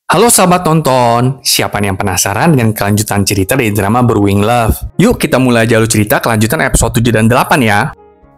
Halo sahabat nonton, siapa nih yang penasaran dengan kelanjutan cerita dari drama Brewing Love? Yuk kita mulai jalur cerita kelanjutan episode 7 dan 8 ya.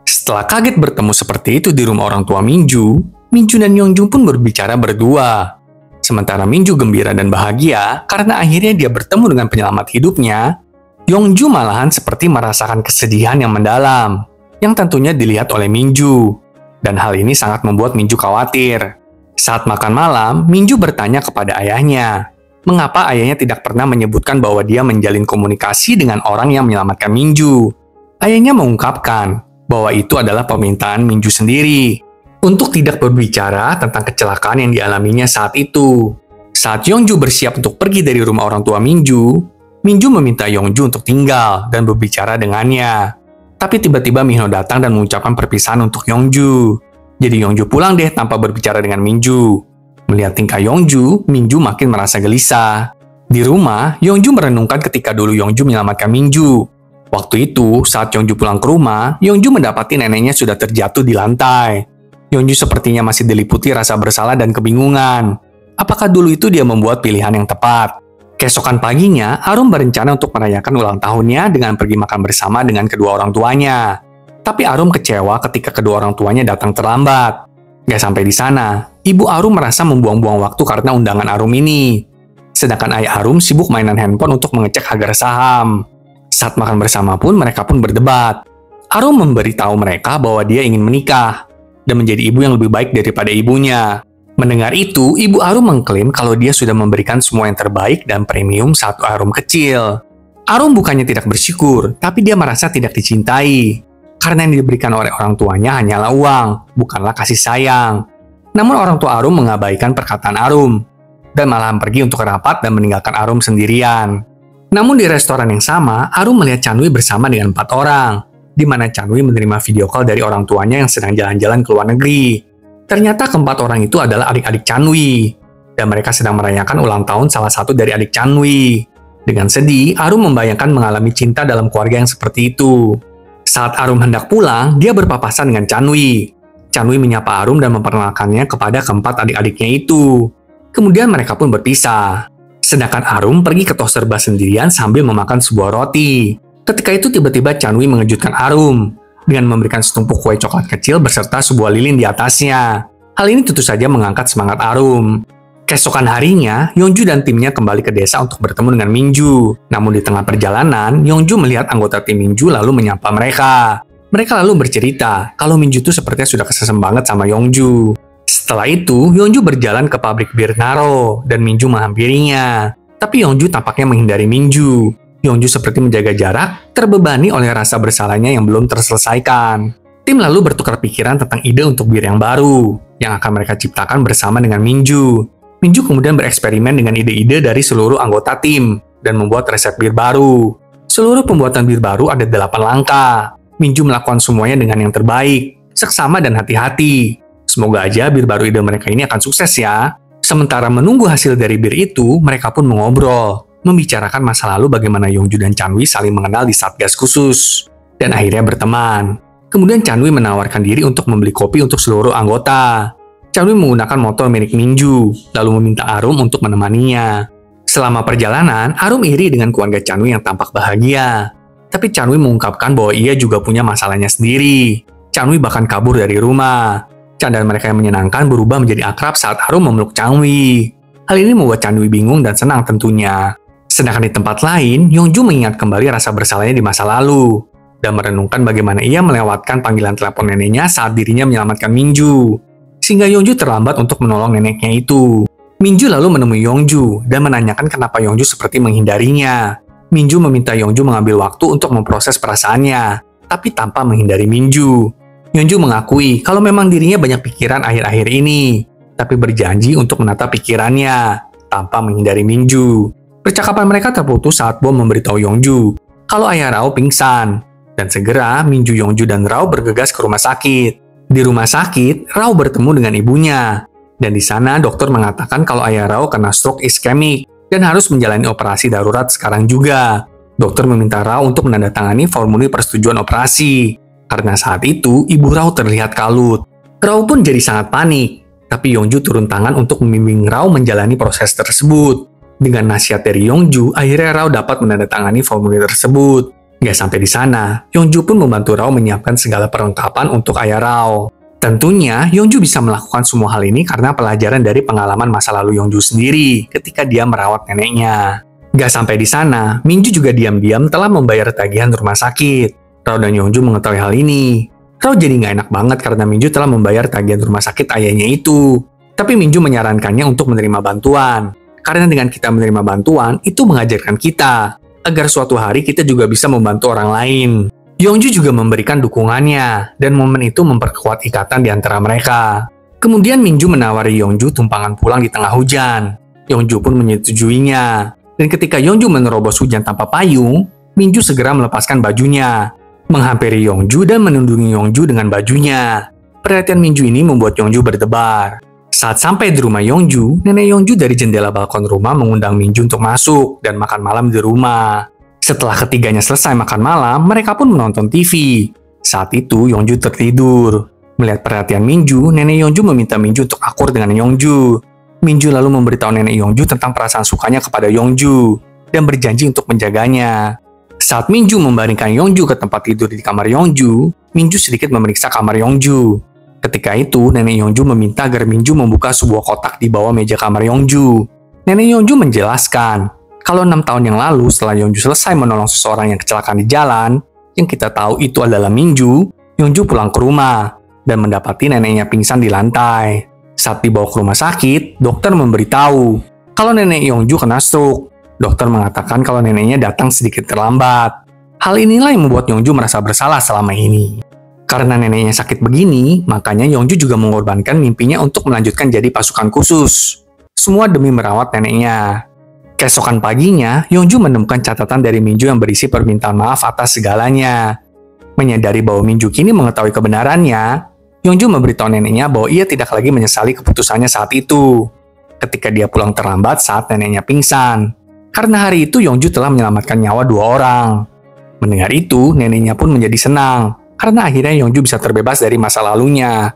Setelah kaget bertemu seperti itu di rumah orang tua Minju, Minju dan Yongjung pun berbicara berdua. Sementara Minju gembira dan bahagia karena akhirnya dia bertemu dengan penyelamat hidupnya, Yongju malahan seperti merasakan kesedihan yang mendalam, yang tentunya dilihat oleh Minju. Dan hal ini sangat membuat Minju khawatir. Saat makan malam, Minju bertanya kepada ayahnya, mengapa ayahnya tidak pernah menyebutkan bahwa dia menjalin komunikasi dengan orang yang menyelamatkan Minju. Ayahnya mengungkapkan bahwa itu adalah permintaan Minju sendiri, untuk tidak berbicara tentang kecelakaan yang dialaminya saat itu. Saat Yongju bersiap untuk pergi dari rumah orang tua Minju, Minju meminta Yongju untuk tinggal dan berbicara dengannya. Tapi tiba-tiba Minho datang dan mengucapkan perpisahan untuk Yongju. Jadi Yongju pulang deh tanpa berbicara dengan Minju. Melihat tingkah Yongju, Minju makin merasa gelisah. Di rumah, Yongju merenungkan ketika dulu Yongju menyelamatkan Minju. Waktu itu, saat Yongju pulang ke rumah, Yongju mendapati neneknya sudah terjatuh di lantai. Yongju sepertinya masih diliputi rasa bersalah dan kebingungan. Apakah dulu itu dia membuat pilihan yang tepat? Keesokan paginya, Arum berencana untuk merayakan ulang tahunnya dengan pergi makan bersama dengan kedua orang tuanya. Tapi Arum kecewa ketika kedua orang tuanya datang terlambat. Gak sampai di sana, ibu Arum merasa membuang-buang waktu karena undangan Arum ini. Sedangkan ayah Arum sibuk mainan handphone untuk mengecek harga saham. Saat makan bersama pun mereka pun berdebat. Arum memberitahu mereka bahwa dia ingin menikah dan menjadi ibu yang lebih baik daripada ibunya. Mendengar itu, ibu Arum mengklaim kalau dia sudah memberikan semua yang terbaik dan premium saat Arum kecil. Arum bukannya tidak bersyukur, tapi dia merasa tidak dicintai. Karena yang diberikan oleh orang tuanya hanyalah uang, bukanlah kasih sayang. Namun orang tua Arum mengabaikan perkataan Arum, dan malahan pergi untuk rapat dan meninggalkan Arum sendirian. Namun di restoran yang sama, Arum melihat Chanwi bersama dengan 4 orang, di mana Chanwi menerima video call dari orang tuanya yang sedang jalan-jalan ke luar negeri. Ternyata keempat orang itu adalah adik-adik Chanwi, dan mereka sedang merayakan ulang tahun salah satu dari adik Chanwi. Dengan sedih, Arum membayangkan mengalami cinta dalam keluarga yang seperti itu. Saat Arum hendak pulang, dia berpapasan dengan Chanwi. Chanwi menyapa Arum dan memperkenalkannya kepada keempat adik-adiknya itu. Kemudian mereka pun berpisah. Sedangkan Arum pergi ke tos serba sendirian sambil memakan sebuah roti. Ketika itu tiba-tiba Chanwi mengejutkan Arum dengan memberikan setumpuk kue coklat kecil beserta sebuah lilin di atasnya. Hal ini tentu saja mengangkat semangat Arum. Keesokan harinya, Yongju dan timnya kembali ke desa untuk bertemu dengan Minju. Namun di tengah perjalanan, Yongju melihat anggota tim Minju lalu menyapa mereka. Mereka lalu bercerita kalau Minju itu sepertinya sudah kesesem banget sama Yongju. Setelah itu, Yongju berjalan ke pabrik bir Naro dan Minju menghampirinya. Tapi Yongju tampaknya menghindari Minju. Yongju seperti menjaga jarak, terbebani oleh rasa bersalahnya yang belum terselesaikan. Tim lalu bertukar pikiran tentang ide untuk bir yang baru, yang akan mereka ciptakan bersama dengan Minju. Minju kemudian bereksperimen dengan ide-ide dari seluruh anggota tim dan membuat resep bir baru. Seluruh pembuatan bir baru ada 8 langkah. Minju melakukan semuanya dengan yang terbaik, seksama dan hati-hati. Semoga aja bir baru ide mereka ini akan sukses ya. Sementara menunggu hasil dari bir itu, mereka pun mengobrol, membicarakan masa lalu bagaimana Yongju dan Chanwi saling mengenal di Satgas khusus, dan akhirnya berteman. Kemudian Chanwi menawarkan diri untuk membeli kopi untuk seluruh anggota. Chanwi menggunakan motor milik Minju, lalu meminta Arum untuk menemaninya. Selama perjalanan, Arum iri dengan keluarga Chanwi yang tampak bahagia. Tapi Chanwi mengungkapkan bahwa ia juga punya masalahnya sendiri. Chanwi bahkan kabur dari rumah. Candaan mereka yang menyenangkan berubah menjadi akrab saat Arum memeluk Chanwi. Hal ini membuat Chanwi bingung dan senang tentunya. Sedangkan di tempat lain, Yongju mengingat kembali rasa bersalahnya di masa lalu, dan merenungkan bagaimana ia melewatkan panggilan telepon neneknya saat dirinya menyelamatkan Minju. Sehingga Yongju terlambat untuk menolong neneknya itu. Minju lalu menemui Yongju dan menanyakan kenapa Yongju seperti menghindarinya. Minju meminta Yongju mengambil waktu untuk memproses perasaannya, tapi tanpa menghindari Minju. Yongju mengakui kalau memang dirinya banyak pikiran akhir-akhir ini, tapi berjanji untuk menata pikirannya, tanpa menghindari Minju. Percakapan mereka terputus saat Bom memberitahu Yongju kalau ayah Rao pingsan, dan segera Minju, Yongju, dan Rao bergegas ke rumah sakit. Di rumah sakit, Rao bertemu dengan ibunya, dan di sana dokter mengatakan kalau ayah Rao kena stroke iskemik dan harus menjalani operasi darurat sekarang juga. Dokter meminta Rao untuk menandatangani formulir persetujuan operasi, karena saat itu ibu Rao terlihat kalut. Rao pun jadi sangat panik. Tapi Yongju turun tangan untuk membimbing Rao menjalani proses tersebut. Dengan nasihat dari Yongju, akhirnya Rao dapat menandatangani formulir tersebut. Gak sampai di sana, Yongju pun membantu Rao menyiapkan segala perlengkapan untuk ayah Rao. Tentunya, Yongju bisa melakukan semua hal ini karena pelajaran dari pengalaman masa lalu Yongju sendiri ketika dia merawat neneknya. Gak sampai di sana, Minju juga diam-diam telah membayar tagihan rumah sakit. Rao dan Yongju mengetahui hal ini. Rao jadi gak enak banget karena Minju telah membayar tagihan rumah sakit ayahnya itu. Tapi Minju menyarankannya untuk menerima bantuan. Karena dengan kita menerima bantuan, itu mengajarkan kita agar suatu hari kita juga bisa membantu orang lain. Yongju juga memberikan dukungannya, dan momen itu memperkuat ikatan di antara mereka. Kemudian Minju menawari Yongju tumpangan pulang di tengah hujan. Yongju pun menyetujuinya. Dan ketika Yongju menerobos hujan tanpa payung, Minju segera melepaskan bajunya, menghampiri Yongju dan menundungi Yongju dengan bajunya. Perhatian Minju ini membuat Yongju berdebar. Saat sampai di rumah Yongju, nenek Yongju dari jendela balkon rumah mengundang Minju untuk masuk dan makan malam di rumah. Setelah ketiganya selesai makan malam, mereka pun menonton TV. Saat itu, Yongju tertidur. Melihat perhatian Minju, nenek Yongju meminta Minju untuk akur dengan Yongju. Minju lalu memberitahu nenek Yongju tentang perasaan sukanya kepada Yongju dan berjanji untuk menjaganya. Saat Minju membaringkan Yongju ke tempat tidur di kamar Yongju, Minju sedikit memeriksa kamar Yongju. Ketika itu, nenek Yongju meminta agar Minju membuka sebuah kotak di bawah meja kamar Yongju. Nenek Yongju menjelaskan, kalau 6 tahun yang lalu setelah Yongju selesai menolong seseorang yang kecelakaan di jalan, yang kita tahu itu adalah Minju, Yongju pulang ke rumah dan mendapati neneknya pingsan di lantai. Saat dibawa ke rumah sakit, dokter memberitahu kalau nenek Yongju kena stroke. Dokter mengatakan kalau neneknya datang sedikit terlambat. Hal inilah yang membuat Yongju merasa bersalah selama ini. Karena neneknya sakit begini, makanya Yongju juga mengorbankan mimpinya untuk melanjutkan jadi pasukan khusus. Semua demi merawat neneknya. Keesokan paginya, Yongju menemukan catatan dari Minju yang berisi permintaan maaf atas segalanya. Menyadari bahwa Minju kini mengetahui kebenarannya, Yongju memberitahu neneknya bahwa ia tidak lagi menyesali keputusannya saat itu. Ketika dia pulang terlambat saat neneknya pingsan. Karena hari itu Yongju telah menyelamatkan nyawa 2 orang. Mendengar itu, neneknya pun menjadi senang. Karena akhirnya Yongju bisa terbebas dari masa lalunya.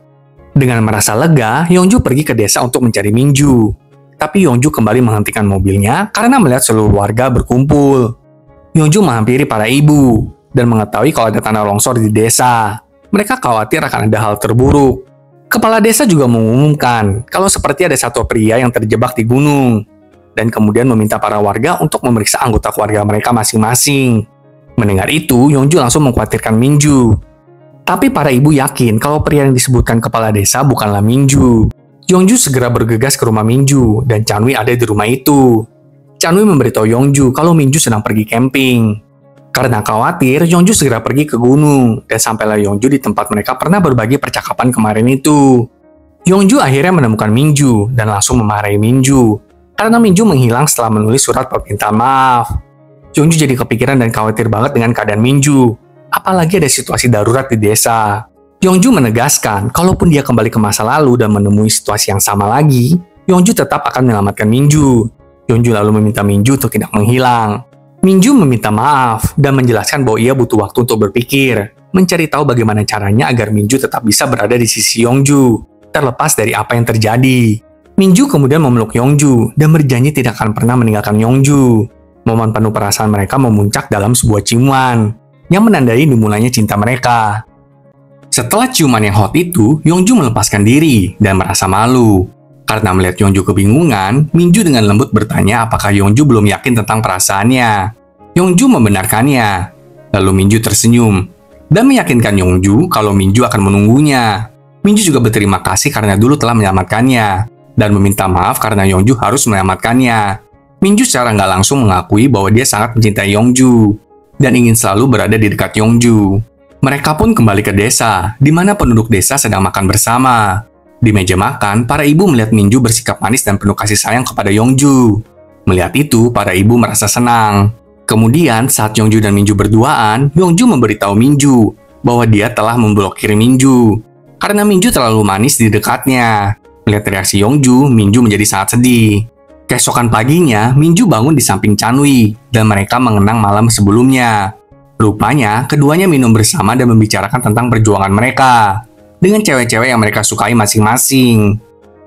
Dengan merasa lega, Yongju pergi ke desa untuk mencari Minju. Tapi Yongju kembali menghentikan mobilnya karena melihat seluruh warga berkumpul. Yongju menghampiri para ibu dan mengetahui kalau ada tanah longsor di desa. Mereka khawatir akan ada hal terburuk. Kepala desa juga mengumumkan kalau seperti ada satu pria yang terjebak di gunung. Dan kemudian meminta para warga untuk memeriksa anggota keluarga mereka masing-masing. Mendengar itu, Yongju langsung mengkhawatirkan Minju. Tapi para ibu yakin kalau pria yang disebutkan kepala desa bukanlah Minju. Yongju segera bergegas ke rumah Minju dan Chanwi ada di rumah itu. Chanwi memberitahu Yongju kalau Minju sedang pergi camping. Karena khawatir, Yongju segera pergi ke gunung dan sampailah Yongju di tempat mereka pernah berbagi percakapan kemarin itu. Yongju akhirnya menemukan Minju dan langsung memarahi Minju karena Minju menghilang setelah menulis surat permintaan maaf. Yongju jadi kepikiran dan khawatir banget dengan keadaan Minju. Apalagi ada situasi darurat di desa. Yongju menegaskan, kalaupun dia kembali ke masa lalu dan menemui situasi yang sama lagi, Yongju tetap akan menyelamatkan Minju. Yongju lalu meminta Minju untuk tidak menghilang. Minju meminta maaf dan menjelaskan bahwa ia butuh waktu untuk berpikir, mencari tahu bagaimana caranya agar Minju tetap bisa berada di sisi Yongju, terlepas dari apa yang terjadi. Minju kemudian memeluk Yongju dan berjanji tidak akan pernah meninggalkan Yongju. Momen penuh perasaan mereka memuncak dalam sebuah ciuman yang menandai dimulainya cinta mereka. Setelah ciuman yang hot itu, Yongju melepaskan diri dan merasa malu. Karena melihat Yongju kebingungan, Minju dengan lembut bertanya apakah Yongju belum yakin tentang perasaannya. Yongju membenarkannya. Lalu Minju tersenyum dan meyakinkan Yongju kalau Minju akan menunggunya. Minju juga berterima kasih karena dulu telah menyelamatkannya dan meminta maaf karena Yongju harus menyelamatkannya. Minju secara nggak langsung mengakui bahwa dia sangat mencintai Yongju dan ingin selalu berada di dekat Yongju. Mereka pun kembali ke desa, di mana penduduk desa sedang makan bersama. Di meja makan, para ibu melihat Minju bersikap manis dan penuh kasih sayang kepada Yongju. Melihat itu, para ibu merasa senang. Kemudian, saat Yongju dan Minju berduaan, Yongju memberitahu Minju bahwa dia telah memblokir Minju. Karena Minju terlalu manis di dekatnya. Melihat reaksi Yongju, Minju menjadi sangat sedih. Keesokan paginya, Minju bangun di samping Chanwi, dan mereka mengenang malam sebelumnya. Rupanya, keduanya minum bersama dan membicarakan tentang perjuangan mereka dengan cewek-cewek yang mereka sukai masing-masing.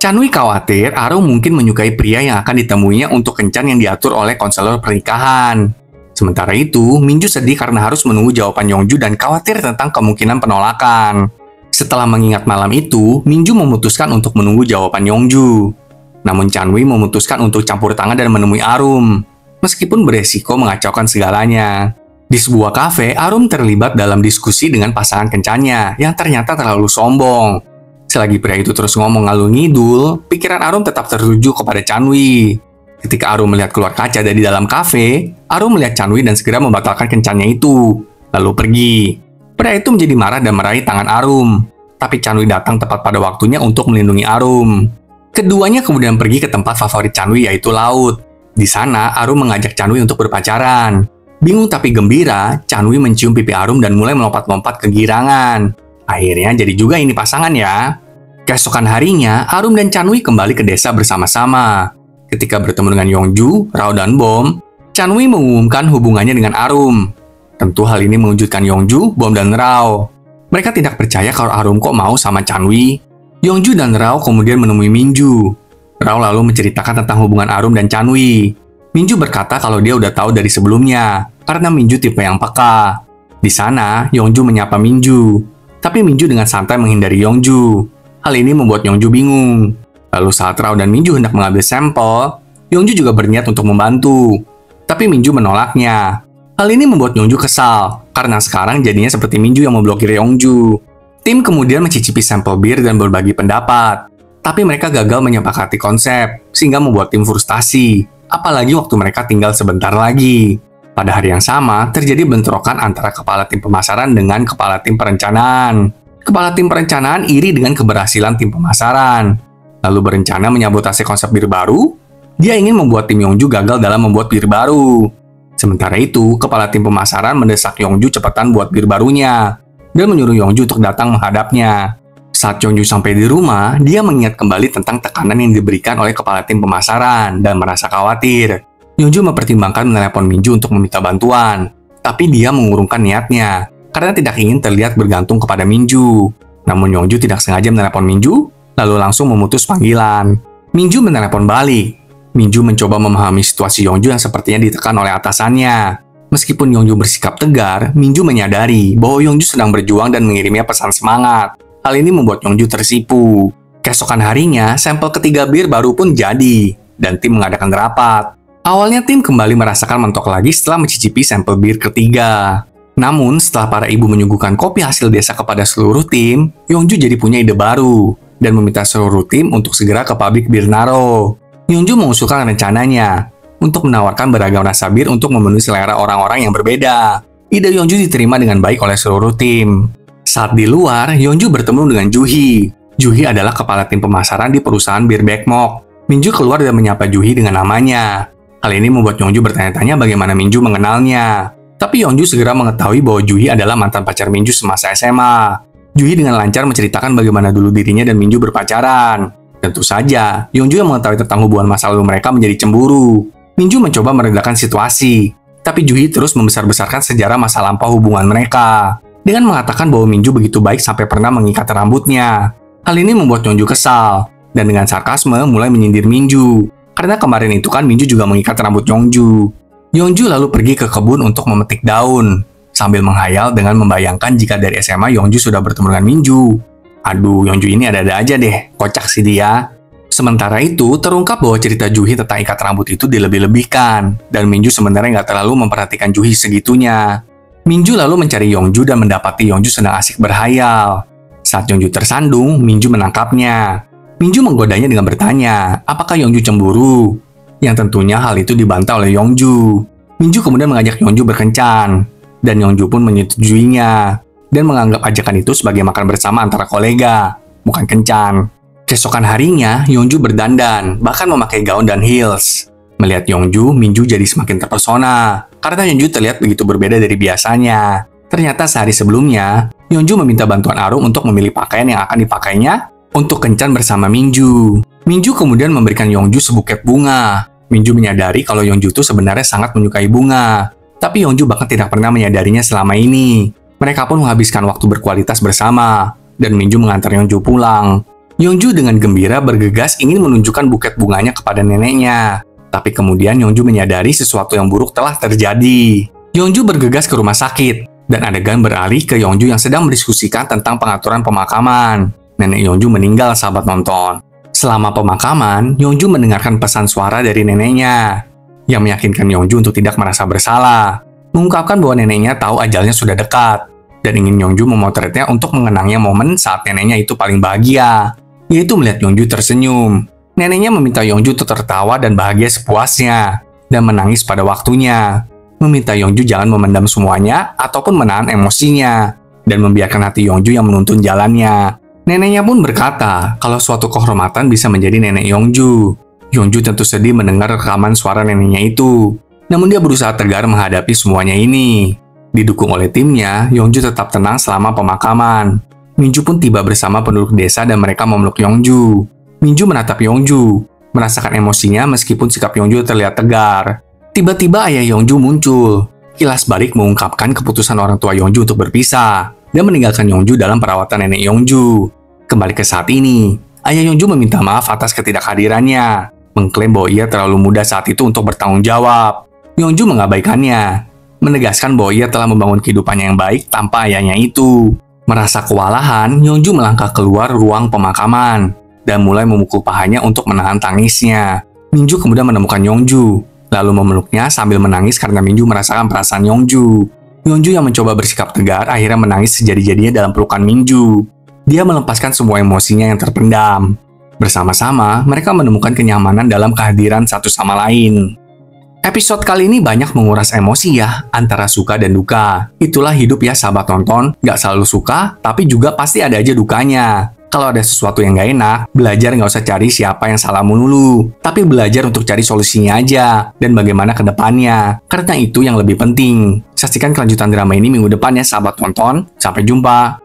Chanwi khawatir Arum mungkin menyukai pria yang akan ditemuinya untuk kencan yang diatur oleh konselor pernikahan. Sementara itu, Minju sedih karena harus menunggu jawaban Yongju dan khawatir tentang kemungkinan penolakan. Setelah mengingat malam itu, Minju memutuskan untuk menunggu jawaban Yongju. Namun Chanwi memutuskan untuk campur tangan dan menemui Arum, meskipun beresiko mengacaukan segalanya. Di sebuah kafe, Arum terlibat dalam diskusi dengan pasangan kencannya yang ternyata terlalu sombong. Selagi pria itu terus ngomong ngalur ngidul, pikiran Arum tetap tertuju kepada Chanwi. Ketika Arum melihat keluar kaca dari dalam kafe, Arum melihat Chanwi dan segera membatalkan kencannya itu, lalu pergi. Pria itu menjadi marah dan meraih tangan Arum, tapi Chanwi datang tepat pada waktunya untuk melindungi Arum. Keduanya kemudian pergi ke tempat favorit Chanwi, yaitu laut. Di sana, Arum mengajak Chanwi untuk berpacaran. Bingung tapi gembira, Chanwi mencium pipi Arum dan mulai melompat-lompat kegirangan. Akhirnya jadi juga ini pasangan ya. Keesokan harinya, Arum dan Chanwi kembali ke desa bersama-sama. Ketika bertemu dengan Yongju, Rao dan Bom, Chanwi mengumumkan hubungannya dengan Arum. Tentu hal ini mengejutkan Yongju, Bom, dan Rao. Mereka tidak percaya kalau Arum kok mau sama Chanwi. Yongju dan Rao kemudian menemui Minju. Rao lalu menceritakan tentang hubungan Arum dan Chanwi. Minju berkata kalau dia udah tahu dari sebelumnya, karena Minju tipe yang peka. Di sana, Yongju menyapa Minju. Tapi Minju dengan santai menghindari Yongju. Hal ini membuat Yongju bingung. Lalu saat Rao dan Minju hendak mengambil sampel, Yongju juga berniat untuk membantu. Tapi Minju menolaknya. Hal ini membuat Yongju kesal, karena sekarang jadinya seperti Minju yang memblokir Yongju. Tim kemudian mencicipi sampel bir dan berbagi pendapat. Tapi mereka gagal menyepakati konsep, sehingga membuat tim frustasi. Apalagi waktu mereka tinggal sebentar lagi. Pada hari yang sama, terjadi bentrokan antara kepala tim pemasaran dengan kepala tim perencanaan. Kepala tim perencanaan iri dengan keberhasilan tim pemasaran. Lalu berencana menyabotase konsep bir baru. Dia ingin membuat tim Yongju gagal dalam membuat bir baru. Sementara itu, kepala tim pemasaran mendesak Yongju cepetan buat bir barunya dan menyuruh Yongju untuk datang menghadapnya. Saat Yongju sampai di rumah, dia mengingat kembali tentang tekanan yang diberikan oleh kepala tim pemasaran dan merasa khawatir. Yongju mempertimbangkan menelepon Minju untuk meminta bantuan, tapi dia mengurungkan niatnya karena tidak ingin terlihat bergantung kepada Minju. Namun Yongju tidak sengaja menelepon Minju, lalu langsung memutus panggilan. Minju menelepon balik. Minju mencoba memahami situasi Yongju yang sepertinya ditekan oleh atasannya. Meskipun Yongju bersikap tegar, Minju menyadari bahwa Yongju sedang berjuang dan mengirimnya pesan semangat. Hal ini membuat Yongju tersipu. Keesokan harinya, sampel ketiga bir baru pun jadi, dan tim mengadakan rapat. Awalnya tim kembali merasakan mentok lagi setelah mencicipi sampel bir ketiga. Namun, setelah para ibu menyuguhkan kopi hasil desa kepada seluruh tim, Yongju jadi punya ide baru dan meminta seluruh tim untuk segera ke pabrik bir Naro. Yongju mengusulkan rencananya untuk menawarkan beragam rasa bir untuk memenuhi selera orang-orang yang berbeda. Ide Yongju diterima dengan baik oleh seluruh tim. Saat di luar, Yongju bertemu dengan Juhi. Juhi adalah kepala tim pemasaran di perusahaan bir Baekmok. Minju keluar dan menyapa Juhi dengan namanya. Hal ini membuat Yongju bertanya-tanya bagaimana Minju mengenalnya. Tapi Yongju segera mengetahui bahwa Juhi adalah mantan pacar Minju semasa SMA. Juhi dengan lancar menceritakan bagaimana dulu dirinya dan Minju berpacaran. Tentu saja, Yongju yang mengetahui tentang hubungan masa lalu mereka menjadi cemburu. Minju mencoba meredakan situasi, tapi Juhi terus membesar-besarkan sejarah masa lampau hubungan mereka. Dengan mengatakan bahwa Minju begitu baik sampai pernah mengikat rambutnya. Hal ini membuat Yongju kesal, dan dengan sarkasme mulai menyindir Minju. Karena kemarin itu kan Minju juga mengikat rambut Yongju. Yongju lalu pergi ke kebun untuk memetik daun, sambil menghayal dengan membayangkan jika dari SMA Yongju sudah bertemu dengan Minju. Aduh, Yongju ini ada-ada aja deh, kocak sih dia. Sementara itu, terungkap bahwa cerita Juhi tentang ikat rambut itu dilebih-lebihkan, dan Minju sebenarnya nggak terlalu memperhatikan Juhi segitunya. Minju lalu mencari Yongju dan mendapati Yongju sedang asik berhayal. Saat Yongju tersandung, Minju menangkapnya. Minju menggodanya dengan bertanya, apakah Yongju cemburu? Yang tentunya hal itu dibantah oleh Yongju. Minju kemudian mengajak Yongju berkencan, dan Yongju pun menyetujuinya, dan menganggap ajakan itu sebagai makan bersama antara kolega, bukan kencan. Keesokan harinya, Yongju berdandan, bahkan memakai gaun dan heels. Melihat Yongju, Minju jadi semakin terpesona, karena Yongju terlihat begitu berbeda dari biasanya. Ternyata sehari sebelumnya, Yongju meminta bantuan Arum untuk memilih pakaian yang akan dipakainya untuk kencan bersama Minju. Minju kemudian memberikan Yongju sebuket bunga. Minju menyadari kalau Yongju itu sebenarnya sangat menyukai bunga. Tapi Yongju bahkan tidak pernah menyadarinya selama ini. Mereka pun menghabiskan waktu berkualitas bersama, dan Minju mengantar Yongju pulang. Yongju dengan gembira bergegas ingin menunjukkan buket bunganya kepada neneknya. Tapi kemudian Yongju menyadari sesuatu yang buruk telah terjadi. Yongju bergegas ke rumah sakit, dan adegan beralih ke Yongju yang sedang mendiskusikan tentang pengaturan pemakaman. Nenek Yongju meninggal, sahabat nonton. Selama pemakaman, Yongju mendengarkan pesan suara dari neneknya, yang meyakinkan Yongju untuk tidak merasa bersalah, mengungkapkan bahwa neneknya tahu ajalnya sudah dekat, dan ingin Yongju memotretnya untuk mengenangnya momen saat neneknya itu paling bahagia, yaitu melihat Yongju tersenyum. Neneknya meminta Yongju untuk tertawa dan bahagia sepuasnya, dan menangis pada waktunya. Meminta Yongju jangan memendam semuanya ataupun menahan emosinya, dan membiarkan hati Yongju yang menuntun jalannya. Neneknya pun berkata kalau suatu kehormatan bisa menjadi nenek Yongju. Yongju tentu sedih mendengar rekaman suara neneknya itu, namun dia berusaha tegar menghadapi semuanya ini. Didukung oleh timnya, Yongju tetap tenang selama pemakaman. Minju pun tiba bersama penduduk desa dan mereka memeluk Yongju. Minju menatap Yongju, merasakan emosinya meskipun sikap Yongju terlihat tegar. Tiba-tiba ayah Yongju muncul. Kilas balik mengungkapkan keputusan orang tua Yongju untuk berpisah dan meninggalkan Yongju dalam perawatan nenek Yongju. Kembali ke saat ini, ayah Yongju meminta maaf atas ketidakhadirannya, mengklaim bahwa ia terlalu muda saat itu untuk bertanggung jawab. Yongju mengabaikannya, menegaskan bahwa ia telah membangun kehidupannya yang baik tanpa ayahnya itu. Merasa kewalahan, Yongju melangkah keluar ruang pemakaman dan mulai memukul pahanya untuk menahan tangisnya. Minju kemudian menemukan Yongju, lalu memeluknya sambil menangis karena Minju merasakan perasaan Yongju. Yongju yang mencoba bersikap tegar akhirnya menangis sejadi-jadinya dalam pelukan Minju. Dia melepaskan semua emosinya yang terpendam. Bersama-sama, mereka menemukan kenyamanan dalam kehadiran satu sama lain. Episode kali ini banyak menguras emosi ya, antara suka dan duka. Itulah hidup ya sahabat nonton, nggak selalu suka, tapi juga pasti ada aja dukanya. Kalau ada sesuatu yang nggak enak, belajar nggak usah cari siapa yang salah melulu, tapi belajar untuk cari solusinya aja, dan bagaimana ke depannya, karena itu yang lebih penting. Saksikan kelanjutan drama ini minggu depan ya sahabat nonton, sampai jumpa.